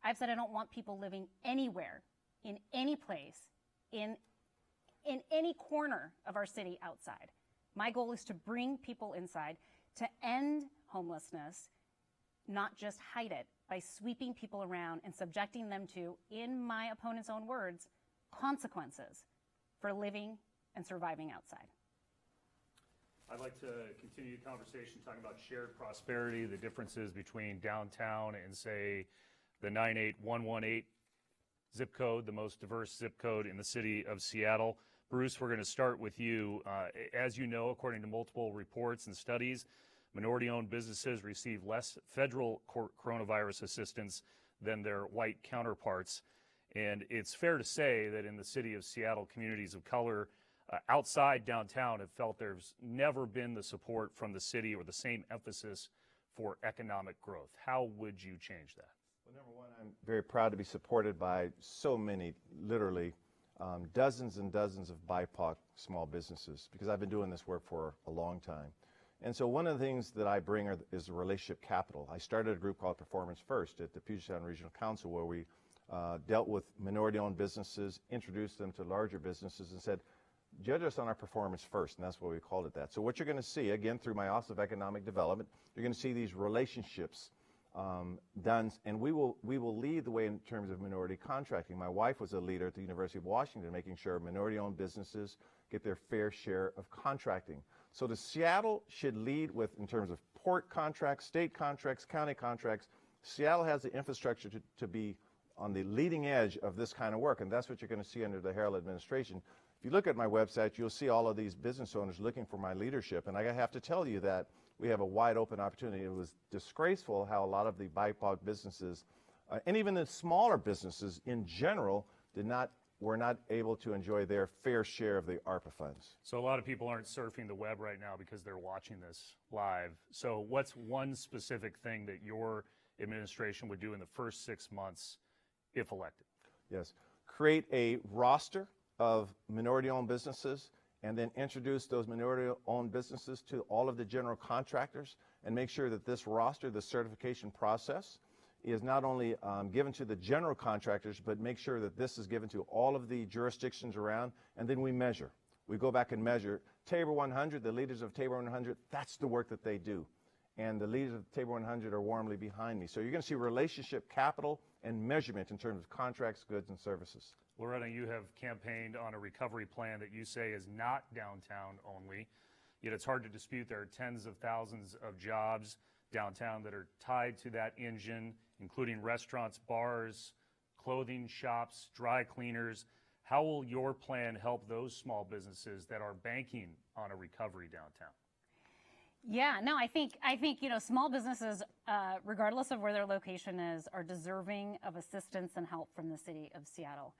I've said I don't want people living anywhere, in any place, in any corner of our city outside. My goal is to bring people inside, to end homelessness, not just hide it by sweeping people around and subjecting them to, in my opponent's own words, consequences for living and surviving outside. I'd like to continue the conversation talking about shared prosperity, the differences between downtown and, say, the 98118 zip code, the most diverse zip code in the city of Seattle. Bruce, we're going to start with you. As you know, according to multiple reports and studies, minority-owned businesses receive less federal coronavirus assistance than their white counterparts. And it's fair to say that in the city of Seattle, communities of color outside downtown have felt there's never been the support from the city or the same emphasis for economic growth. How would you change that? Well, number one, I'm very proud to be supported by so many, literally dozens and dozens of BIPOC small businesses, because I've been doing this work for a long time. And so one of the things that I bring is relationship capital. I started a group called Performance First at the Puget Sound Regional Council, where we dealt with minority-owned businesses, introduced them to larger businesses, and said, judge us on our performance first, and that's why we called it that. So what you're going to see, again, through my Office of Economic Development, you're going to see these relationships done, and we will lead the way in terms of minority contracting. My wife was a leader at the University of Washington, making sure minority-owned businesses get their fair share of contracting. So the Seattle should lead with, in terms of port contracts, state contracts, county contracts. Seattle has the infrastructure to be on the leading edge of this kind of work, and that's what you're going to see under the Harrell administration. If you look at my website, you'll see all of these business owners looking for my leadership, and I have to tell you that we have a wide open opportunity. It was disgraceful how a lot of the BIPOC businesses, and even the smaller businesses in general, were not able to enjoy their fair share of the ARPA funds. So a lot of people aren't surfing the web right now because they're watching this live. So what's one specific thing that your administration would do in the first 6 months if elected? Yes, create a roster of minority-owned businesses, and then introduce those minority-owned businesses to all of the general contractors, and make sure that this roster, the certification process, is not only given to the general contractors, but make sure that this is given to all of the jurisdictions around, and then we measure. We go back and measure. Tabor 100, the leaders of Tabor 100, that's the work that they do. And the leaders of Tabor 100 are warmly behind me. So you're going to see relationship capital and measurement in terms of contracts, goods, and services. Lorena, you have campaigned on a recovery plan that you say is not downtown only, yet it's hard to dispute there are tens of thousands of jobs downtown that are tied to that engine, including restaurants, bars, clothing shops, dry cleaners. How will your plan help those small businesses that are banking on a recovery downtown? Yeah, no, I think small businesses, regardless of where their location is, are deserving of assistance and help from the city of Seattle.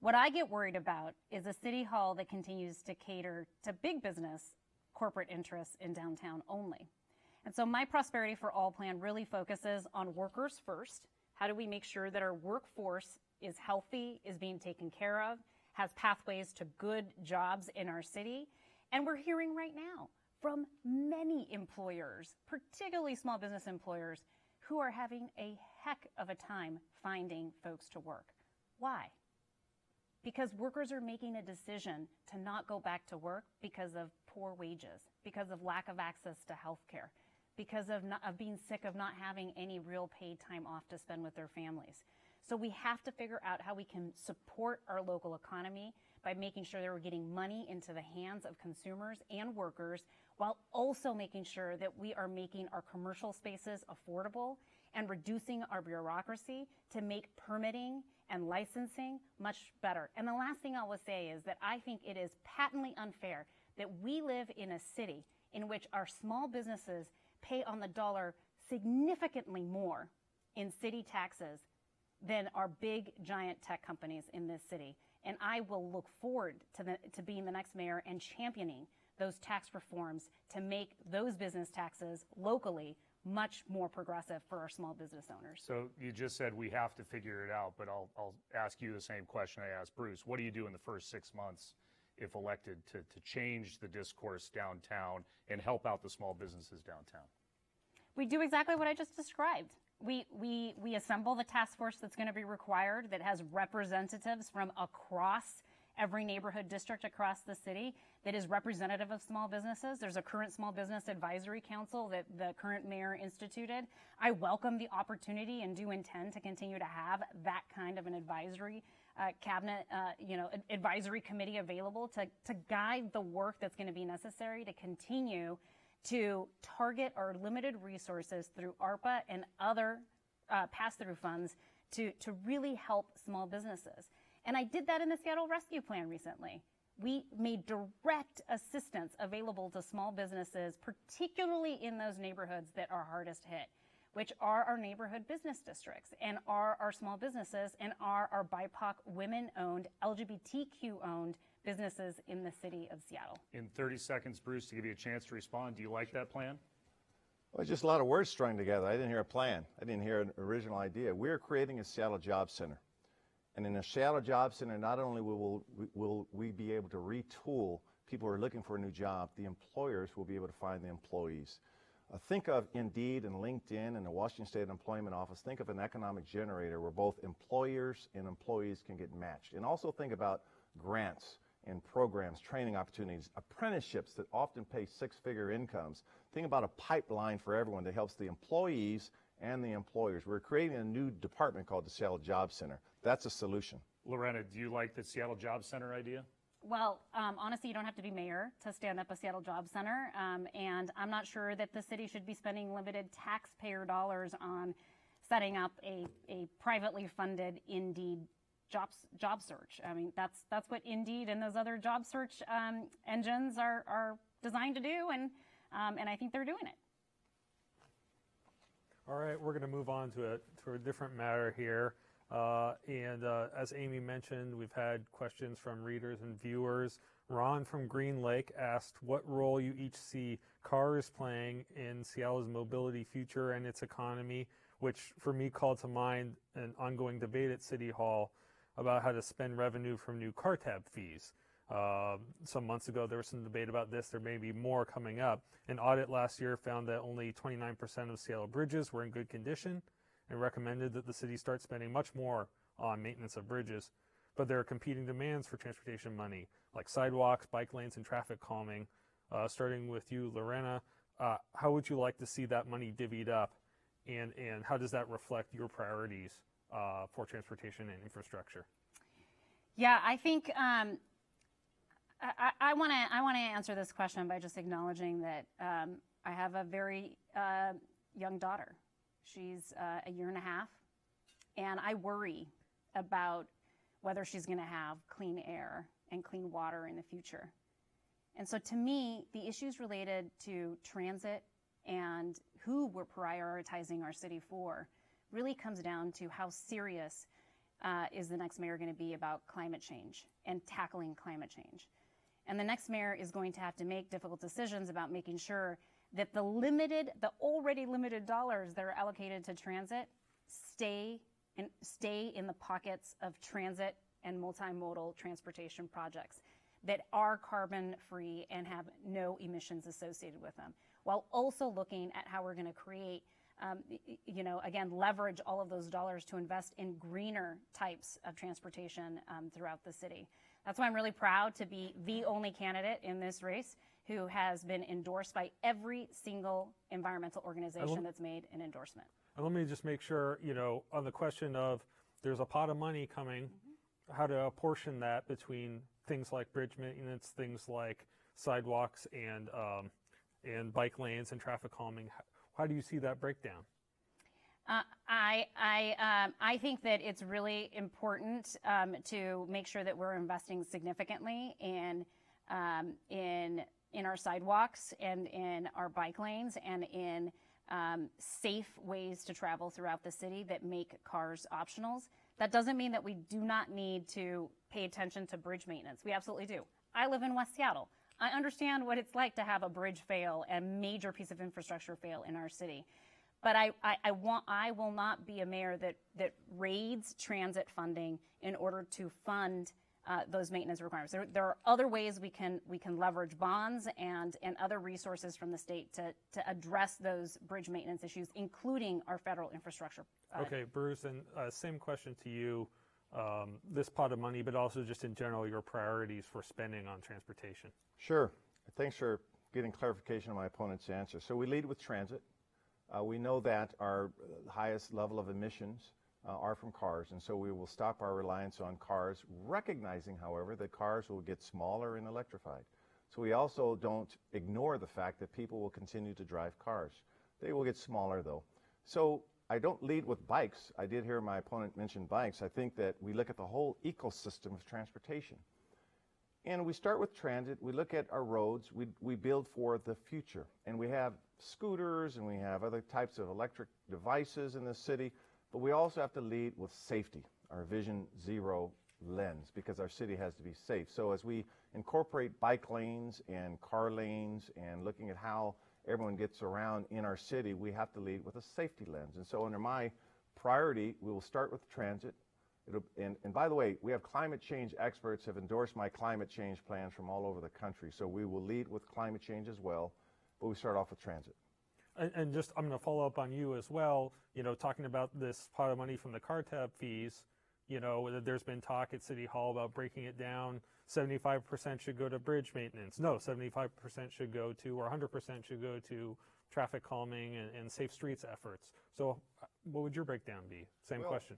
What I get worried about is a city hall that continues to cater to big business corporate interests in downtown only. And so my Prosperity for All plan really focuses on workers first. How do we make sure that our workforce is healthy, is being taken care of, has pathways to good jobs in our city? And we're hearing right now from many employers, particularly small business employers, who are having a heck of a time finding folks to work. Why? Because workers are making a decision to not go back to work because of poor wages, because of lack of access to health care, because of being sick of not having any real paid time off to spend with their families. So we have to figure out how we can support our local economy by making sure that we're getting money into the hands of consumers and workers, while also making sure that we are making our commercial spaces affordable and reducing our bureaucracy to make permitting and licensing much better. And the last thing I will say is that I think it is patently unfair that we live in a city in which our small businesses pay on the dollar significantly more in city taxes than our big giant tech companies in this city. And I will look forward to being the next mayor and championing those tax reforms to make those business taxes locally much more progressive for our small business owners. So you just said we have to figure it out, but I'll ask you the same question I asked Bruce. What do you do in the first 6 months, if elected, to change the discourse downtown and help out the small businesses downtown? We do exactly what I just described. We assemble the task force that's going to be required, that has representatives from across every neighborhood district across the city, that is representative of small businesses. There's a current small business advisory council that the current mayor instituted. I welcome the opportunity and do intend to continue to have that kind of an advisory cabinet, advisory committee available to guide the work that's going to be necessary to continue to target our limited resources through ARPA and other pass-through funds to really help small businesses. And I did that in the Seattle Rescue Plan recently. We made direct assistance available to small businesses, particularly in those neighborhoods that are hardest hit, which are our neighborhood business districts and are our small businesses and are our BIPOC women-owned, LGBTQ-owned businesses in the city of Seattle. In 30 seconds, Bruce, to give you a chance to respond, do you like that plan? Well, just a lot of words strung together. I didn't hear a plan. I didn't hear an original idea. We're creating a Seattle Job Center. And in a Seattle Job Center, not only will we be able to retool people who are looking for a new job, the employers will be able to find the employees. Think of Indeed and LinkedIn and the Washington State Employment Office. Think of an economic generator where both employers and employees can get matched. And also think about grants and programs, training opportunities, apprenticeships that often pay six-figure incomes. Think about a pipeline for everyone that helps the employees and the employers. We're creating a new department called the Seattle Job Center. That's a solution. Lorena, do you like the Seattle Job Center idea? Well, honestly, you don't have to be mayor to stand up a Seattle Job Center, and I'm not sure that the city should be spending limited taxpayer dollars on setting up a privately funded Indeed job search. I mean, that's what Indeed and those other job search engines are designed to do, and I think they're doing it. All right, we're going to move on to a different matter here. As Amy mentioned, we've had questions from readers and viewers. Ron from Green Lake asked what role you each see cars playing in Seattle's mobility future and its economy, which for me called to mind an ongoing debate at City Hall about how to spend revenue from new car tab fees. Some months ago, there was some debate about this. There may be more coming up. An audit last year found that only 29% of Seattle bridges were in good condition, and recommended that the city start spending much more on maintenance of bridges. But there are competing demands for transportation money, like sidewalks, bike lanes, and traffic calming. Starting with you, Lorena, how would you like to see that money divvied up, and how does that reflect your priorities for transportation and infrastructure? Yeah, I think I want to answer this question by just acknowledging that I have a very young daughter. She's a year and a half, and I worry about whether she's going to have clean air and clean water in the future. And so to me, the issues related to transit and who we're prioritizing our city for really comes down to how serious is the next mayor going to be about climate change and tackling climate change. And the next mayor is going to have to make difficult decisions about making sure that the already limited dollars that are allocated to transit stay in the pockets of transit and multimodal transportation projects that are carbon free and have no emissions associated with them, while also looking at how we're going to create, again, leverage all of those dollars to invest in greener types of transportation throughout the city. That's why I'm really proud to be the only candidate in this race who has been endorsed by every single environmental organization that's made an endorsement. And let me just make sure, on the question of there's a pot of money coming, how to apportion that between things like bridge maintenance, things like sidewalks and bike lanes and traffic calming. How do you see that breakdown? I think that it's really important to make sure that we're investing significantly in our sidewalks and in our bike lanes and in safe ways to travel throughout the city that make cars optionals. That doesn't mean that we do not need to pay attention to bridge maintenance. We absolutely do. I live in West Seattle. I understand what it's like to have a bridge fail, a major piece of infrastructure fail in our city. But I will not be a mayor that raids transit funding in order to fund those maintenance requirements. There are other ways we can leverage bonds and other resources from the state to address those bridge maintenance issues, including our federal infrastructure. Okay, Bruce, and same question to you. This pot of money, but also just in general, your priorities for spending on transportation. Sure. Thanks for getting clarification on my opponent's answer. So we lead with transit. We know that our highest level of emissions are from cars, and so we will stop our reliance on cars, recognizing, however, that cars will get smaller and electrified. So we also don't ignore the fact that people will continue to drive cars. They will get smaller, though. So I don't lead with bikes. I did hear my opponent mention bikes. I think that we look at the whole ecosystem of transportation. And we start with transit. We look at our roads. We build for the future. And we have scooters and we have other types of electric devices in the city. But we also have to lead with safety, our Vision Zero lens, because our city has to be safe. So as we incorporate bike lanes and car lanes and looking at how everyone gets around in our city, we have to lead with a safety lens. And so under my priority, we will start with transit. And by the way, we have climate change experts have endorsed my climate change plans from all over the country. So we will lead with climate change as well, but we start off with transit. And just, I'm going to follow up on you as well, talking about this pot of money from the car tab fees. There's been talk at City Hall about breaking it down. 75% should go to bridge maintenance. No, 75% should go to, or 100% should go to traffic calming and safe streets efforts. So what would your breakdown be? Same question.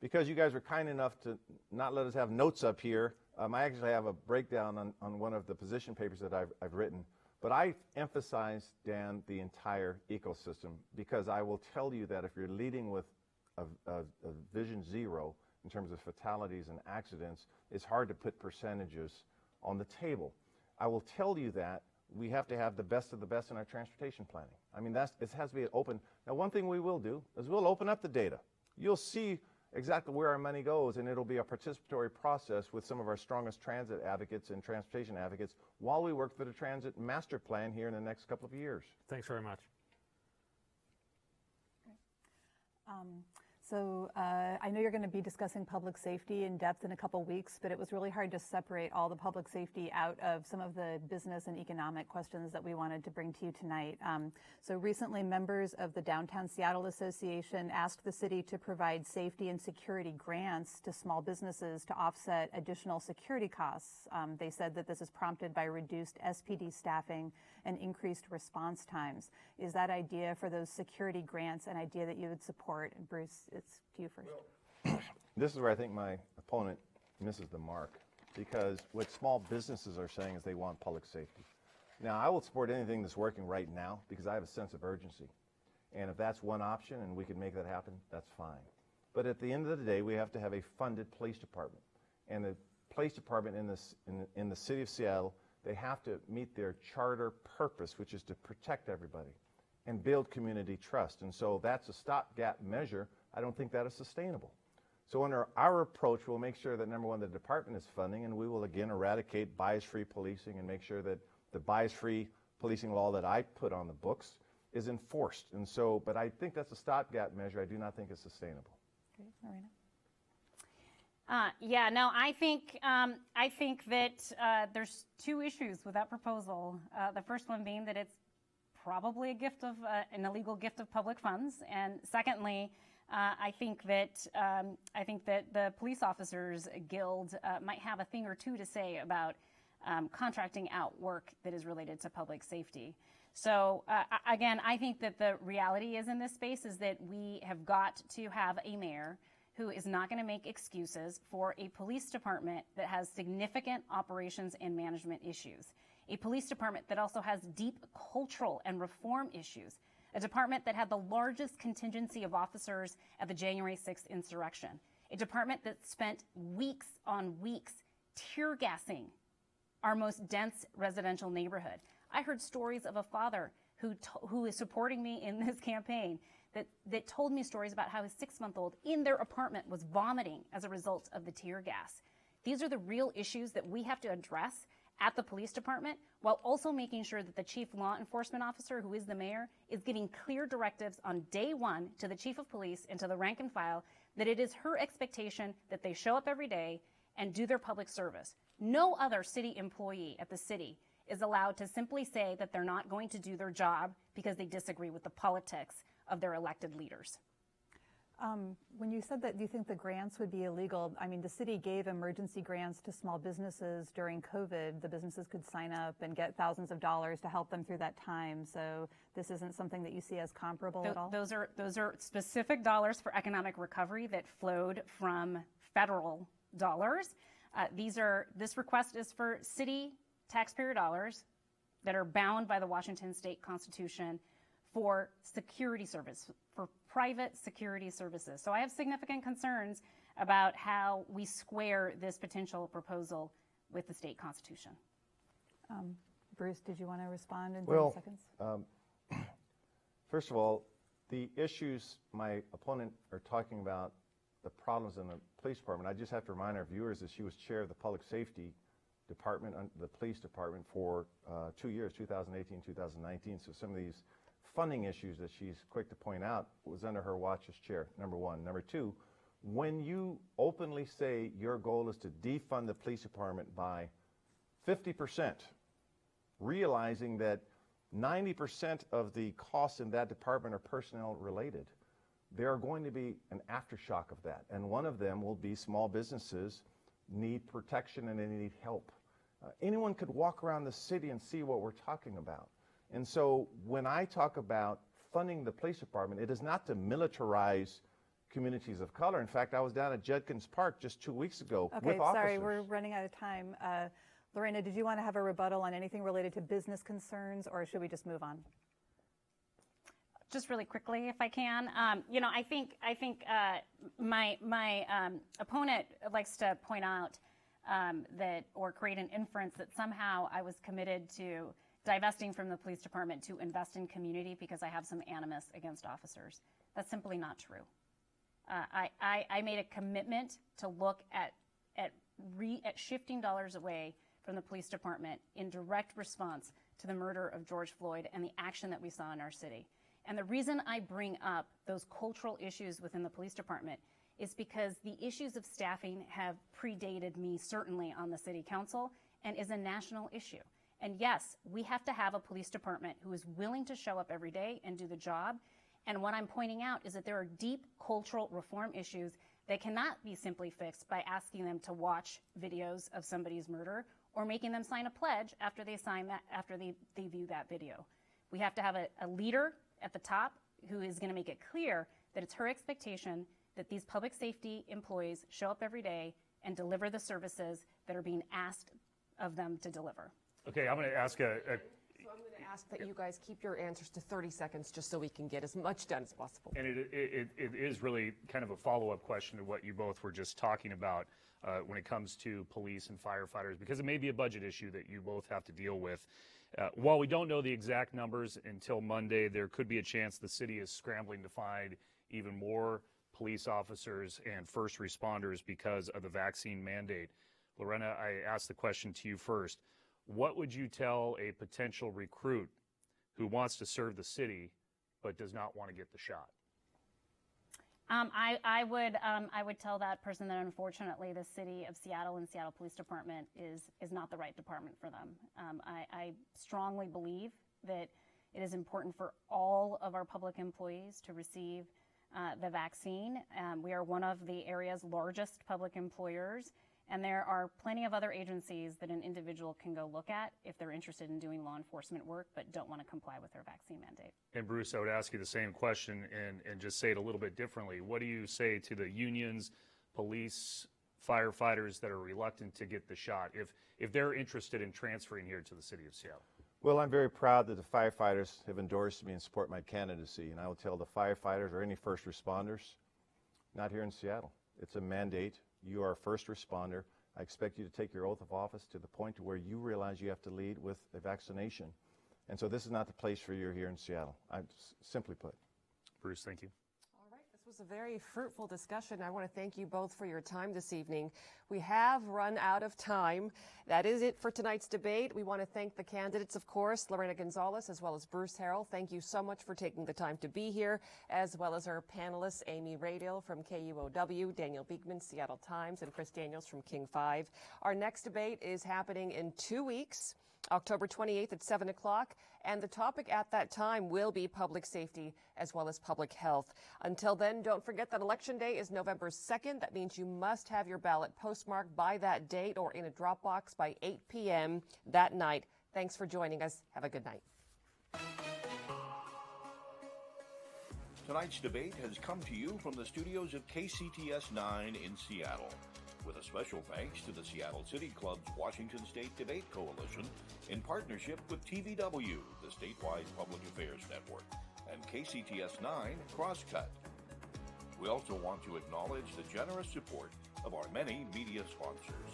Because you guys were kind enough to not let us have notes up here, I actually have a breakdown on one of the position papers that I've written. But I emphasize, Dan, the entire ecosystem, because I will tell you that if you're leading with a Vision Zero in terms of fatalities and accidents, it's hard to put percentages on the table. I will tell you that we have to have the best of the best in our transportation planning. I mean, it has to be open. Now, one thing we will do is we'll open up the data. You'll see exactly where our money goes, and it'll be a participatory process with some of our strongest transit advocates and transportation advocates while we work for the transit master plan here in the next couple of years. Thanks very much. So I know you're going to be discussing public safety in depth in a couple weeks, but it was really hard to separate all the public safety out of some of the business and economic questions that we wanted to bring to you tonight. So recently, members of the Downtown Seattle Association asked the city to provide safety and security grants to small businesses to offset additional security costs. They said that this is prompted by reduced SPD staffing and increased response times. Is that idea for those security grants an idea that you would support? And Bruce, it's to you first. Well, this is where I think my opponent misses the mark, because what small businesses are saying is they want public safety. Now, I will support anything that's working right now because I have a sense of urgency. And if that's one option and we can make that happen, that's fine. But at the end of the day, we have to have a funded police department. And the police department in the city of Seattle, they have to meet their charter purpose, which is to protect everybody and build community trust. And so that's a stopgap measure. I don't think that is sustainable. So under our approach, we'll make sure that, number one, the department is funding, and we will again eradicate bias-free policing and make sure that the bias-free policing law that I put on the books is enforced. And so, but I think that's a stopgap measure. I do not think it's sustainable. Okay, Lorena. I think that there's two issues with that proposal. The first one being that it's probably a gift of an illegal gift of public funds, and secondly, I think that the police officers guild might have a thing or two to say about contracting out work that is related to public safety. So again, I think that the reality is in this space is that we have got to have a mayor who is not going to make excuses for a police department that has significant operations and management issues, a police department that also has deep cultural and reform issues, a department that had the largest contingency of officers at the January 6th insurrection, a department that spent weeks on weeks tear gassing our most dense residential neighborhood. I heard stories of a father who is supporting me in this campaign that told me stories about how his 6-month-old in their apartment was vomiting as a result of the tear gas. These are the real issues that we have to address at the police department, while also making sure that the chief law enforcement officer, who is the mayor, is getting clear directives on day one to the chief of police and to the rank and file that it is her expectation that they show up every day and do their public service. No other city employee at the city is allowed to simply say that they're not going to do their job because they disagree with the politics of their elected leaders. When you said that you think the grants would be illegal, I mean, the city gave emergency grants to small businesses during COVID. The businesses could sign up and get thousands of dollars to help them through that time. So this isn't something that you see as comparable at all? Those are specific dollars for economic recovery that flowed from federal dollars. This request is for city taxpayer dollars that are bound by the Washington State Constitution for security service, for private security services. So I have significant concerns about how we square this potential proposal with the state constitution. Bruce, did you want to respond in 30 seconds? First of all, the issues my opponent are talking about, the problems in the police department, I just have to remind our viewers that she was chair of the public safety department, the police department, for 2 years, 2018, 2019. So some of these funding issues that she's quick to point out was under her watch as chair, number one. Number two, when you openly say your goal is to defund the police department by 50%, realizing that 90% of the costs in that department are personnel related, there are going to be an aftershock of that. And one of them will be small businesses need protection and they need help. Anyone could walk around the city and see what we're talking about. And so when I talk about funding the police department, it is not to militarize communities of color. In fact, I was down at Judkins Park just 2 weeks ago with officers. Sorry, we're running out of time. Lorena, did you want to have a rebuttal on anything related to business concerns, or should we just move on? Just really quickly, if I can. I think my opponent likes to point out that, or create an inference that somehow I was committed to divesting from the police department to invest in community because I have some animus against officers. That's simply not true. I made a commitment to look at shifting dollars away from the police department in direct response to the murder of George Floyd and the action that we saw in our city. And the reason I bring up those cultural issues within the police department is because the issues of staffing have predated me, certainly on the city council, and is a national issue. And yes, we have to have a police department who is willing to show up every day and do the job. And what I'm pointing out is that there are deep cultural reform issues that cannot be simply fixed by asking them to watch videos of somebody's murder or making them sign a pledge after they view that video. We have to have a leader at the top who is going to make it clear that it's her expectation that these public safety employees show up every day and deliver the services that are being asked of them to deliver. Okay, I'm going to ask So I'm going to ask that you guys keep your answers to 30 seconds just so we can get as much done as possible. And it is really kind of a follow-up question to what you both were just talking about when it comes to police and firefighters, because it may be a budget issue that you both have to deal with. While we don't know the exact numbers until Monday, there could be a chance the city is scrambling to find even more police officers and first responders because of the vaccine mandate. Lorena, I ask the question to you first. What would you tell a potential recruit who wants to serve the city but does not want to get the shot? I would tell that person that unfortunately the city of Seattle and Seattle Police Department is not the right department for them. I strongly believe that it is important for all of our public employees to receive the vaccine. We are one of the area's largest public employers, and there are plenty of other agencies that an individual can go look at if they're interested in doing law enforcement work but don't want to comply with their vaccine mandate. And Bruce, I would ask you the same question and just say it a little bit differently. What do you say to the unions, police, firefighters that are reluctant to get the shot if they're interested in transferring here to the city of Seattle? Well, I'm very proud that the firefighters have endorsed me and support my candidacy, and I will tell the firefighters or any first responders, not here in Seattle. It's a mandate. You are a first responder. I expect you to take your oath of office to the point to where you realize you have to lead with a vaccination. And so this is not the place for you here in Seattle, simply put. Bruce, thank you. All right, this was a very fruitful discussion. I want to thank you both for your time this evening. We have run out of time. That is it for tonight's debate. We want to thank the candidates, of course, Lorena González as well as Bruce Harrell. Thank you so much for taking the time to be here, as well as our panelists, Amy Radiel from KUOW, Daniel Beekman, Seattle Times, and Chris Daniels from King 5. Our next debate is happening in 2 weeks. October 28th at 7 o'clock, and the topic at that time will be public safety as well as public health. Until then, don't forget that Election Day is November 2nd. That means you must have your ballot postmarked by that date or in a drop box by 8 p.m. that night. Thanks for joining us. Have a good night. Tonight's debate has come to you from the studios of KCTS 9 in Seattle, with a special thanks to the Seattle City Club's Washington State Debate Coalition in partnership with TVW, the statewide public affairs network, and KCTS 9 Crosscut. We also want to acknowledge the generous support of our many media sponsors.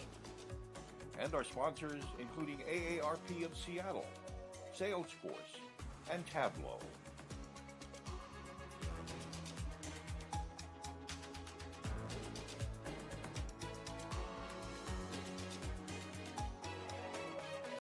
And our sponsors, including AARP of Seattle, Salesforce, and Tableau.